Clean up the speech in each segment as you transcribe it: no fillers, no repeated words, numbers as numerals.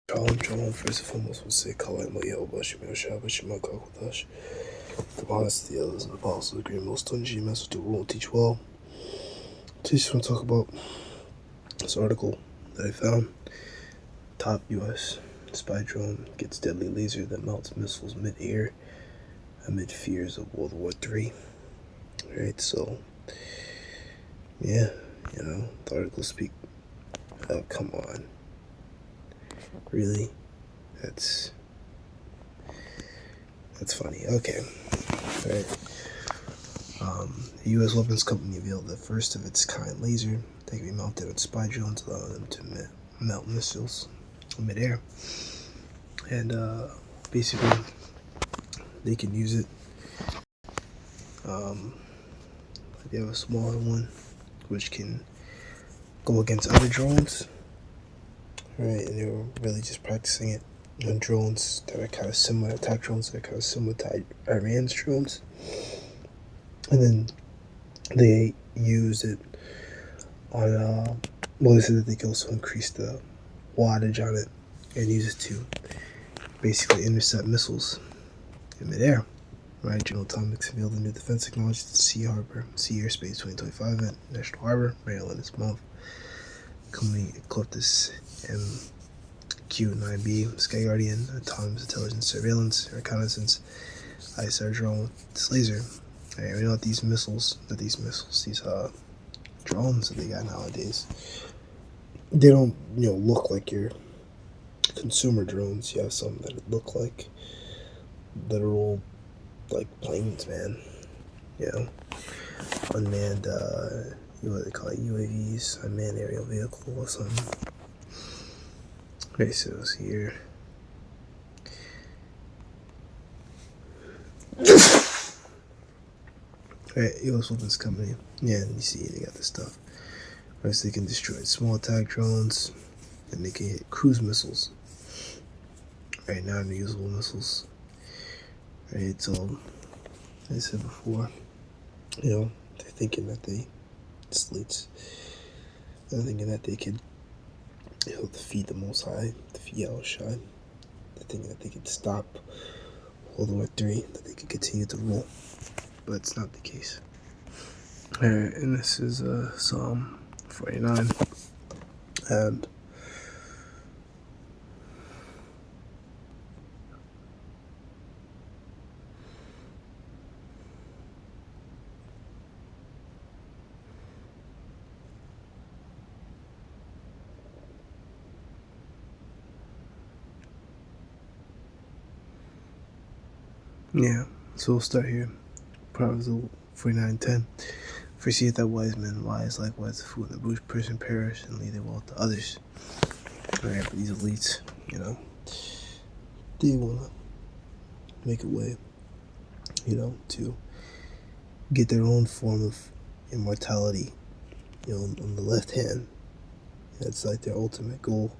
Shalom, first and foremost, we'll say, Kalayma Yahubash, Shabash, Makakodash. The bonus to the others and the apostles of the great most stungy message to rule and teach well. Today, just want to talk about this article that I found. Top U.S. spy drone gets deadly laser that melts missiles mid-air amid fears of World War III. Alright, so, yeah, the article speak. Oh, come on. Really? That's funny. Okay. Alright. The U.S. weapons company revealed the first of its kind laser that can be mounted on spy drones, allowing them to melt missiles in midair. And basically, they can use it. They have a smaller one, which can go against other drones. Right, and they were really just practicing it on drones that are kind of similar, attack drones that are kind of similar to Iran's drones. And then they used it on, they said that they could also increase the wattage on it and use it to basically intercept missiles in midair. Right, General Atomics unveiled the new defense technology at the Sea Airspace 2025 at National Harbor, Maryland this month. The company equipped this MQ-9B Sky Guardian autonomous intelligence surveillance reconnaissance ISR drone with this laser. Right, we know that these drones that they got nowadays, they don't look like your consumer drones. You have some that look like literal planes, man. Unmanned what they call it, UAVs, unmanned aerial vehicle or something. Okay, so it's here. Alright, U.S. weapons company. Yeah, and you see they got this stuff. Right, so they can destroy small attack drones, and they can hit cruise missiles. Right, non-reusable missiles. Right, so as I said before, they're thinking that they're thinking that they could defeat the Most High, defeat Yahushua. They're thinking that they could stop World War III, that they could continue to rule, but it's not the case. Alright, and this is Psalm 49, and yeah, so we'll start here. Proverbs 49:10. Foresee that wise men wise, likewise the fool and the foolish person perish, and leave their wealth to others. Alright, but these elites, they want to make a way, to get their own form of immortality, on the left hand. That's like their ultimate goal.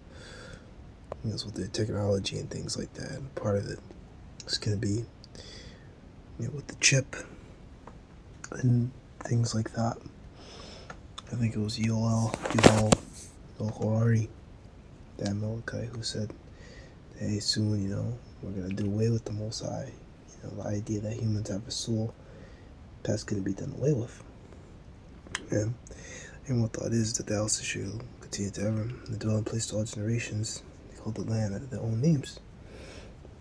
That's with their technology and things like that. And part of it is going to be, with the chip and things like that. I think it was Yuval Harari, that Malachi, who said, hey, soon, we're going to do away with the Most High. The idea that humans have a soul, that's going to be done away with. And what thought is that the houses shall continue to ever, the dwelling place to all generations. They call the land under their own names.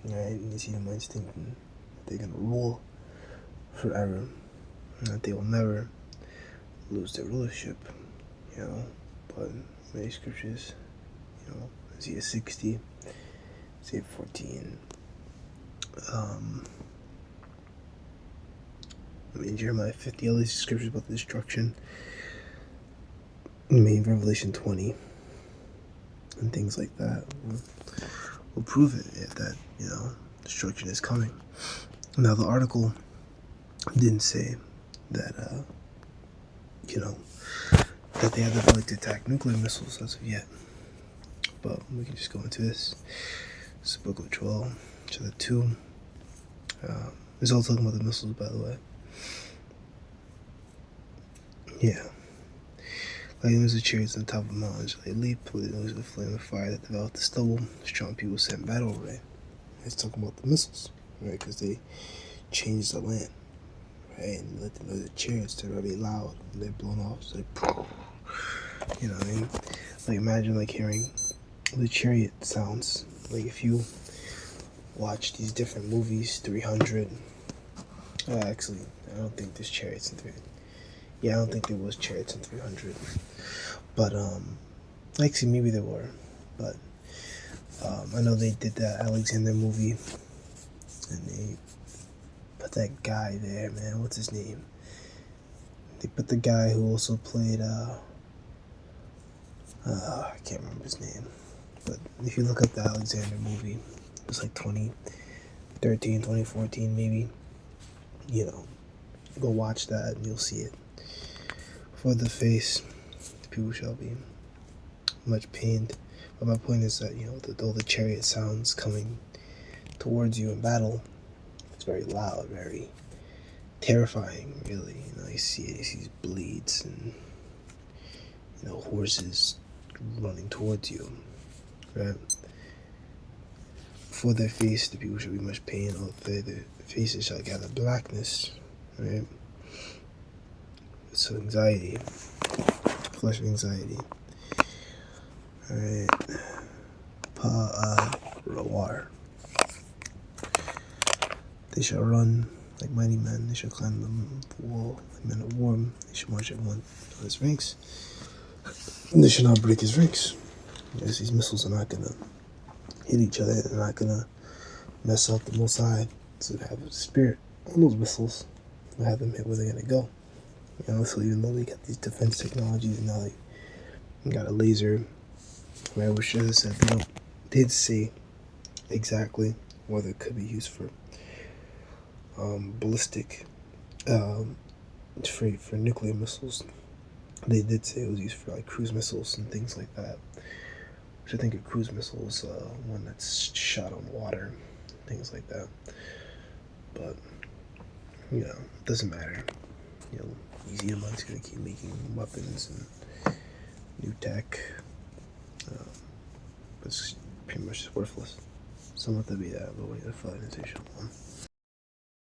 Right? And you see the minds thinking that they're going to rule forever, and that they will never lose their rulership. But many scriptures, Isaiah 60, Isaiah 14, Jeremiah 50, all these scriptures about the destruction. Revelation 20 and things like that will prove it, if that destruction is coming. Now the article didn't say that that they have the ability to attack nuclear missiles as of yet, but we can just go into this. It's book of 12, chapter 2. It's all talking about the missiles, by the way. Yeah. Like there was the chariots on top of mountains. Like leap with it was a flame of fire that developed the stubble. Strong people set in battle array. It's talking about the missiles, right? Because they changed the land, right? And let them know the chariots, they're really loud when they're blown off. It's like, you know what I mean? Like imagine like hearing the chariot sounds. Like if you watch these different movies, 300. Actually, I don't think there's chariots in 300. Yeah, I don't think there was chariots in 300. But actually maybe there were. But I know they did that Alexander movie, and they put that guy there, man. What's his name? They put the guy who also played I can't remember his name. But if you look up the Alexander movie, it was like 2013, 2014 maybe. You know, go watch that and you'll see it. For the face, the people shall be much pained. But my point is that, you know, all the chariot sounds coming towards you in battle, it's very loud, very terrifying, really. You know, you see these bleeds and, you know, horses running towards you, right? For their face, the people shall be much pain. All their faces shall gather blackness, right? So anxiety, flesh of anxiety. Alright. Rawar. They shall run like mighty men, they shall climb the wall like men of war, they shall march at one on his ranks, and they shall not break his ranks. Yes, these missiles are not gonna hit each other, they're not gonna mess up the Most High. So they have a spirit on those missiles, they'll have them hit where they're gonna go. You know, so even though they got these defense technologies and now they got a laser, right, which as I said, they did say exactly whether it could be used for ballistic, for nuclear missiles. They did say it was used for like cruise missiles and things like that. Which I think a cruise missile is one that's shot on water, things like that. But you know, it doesn't matter. You know, Easy Money's gonna keep making weapons and new tech. But it's pretty much just worthless. So let that be that, but we gotta fight an additional one.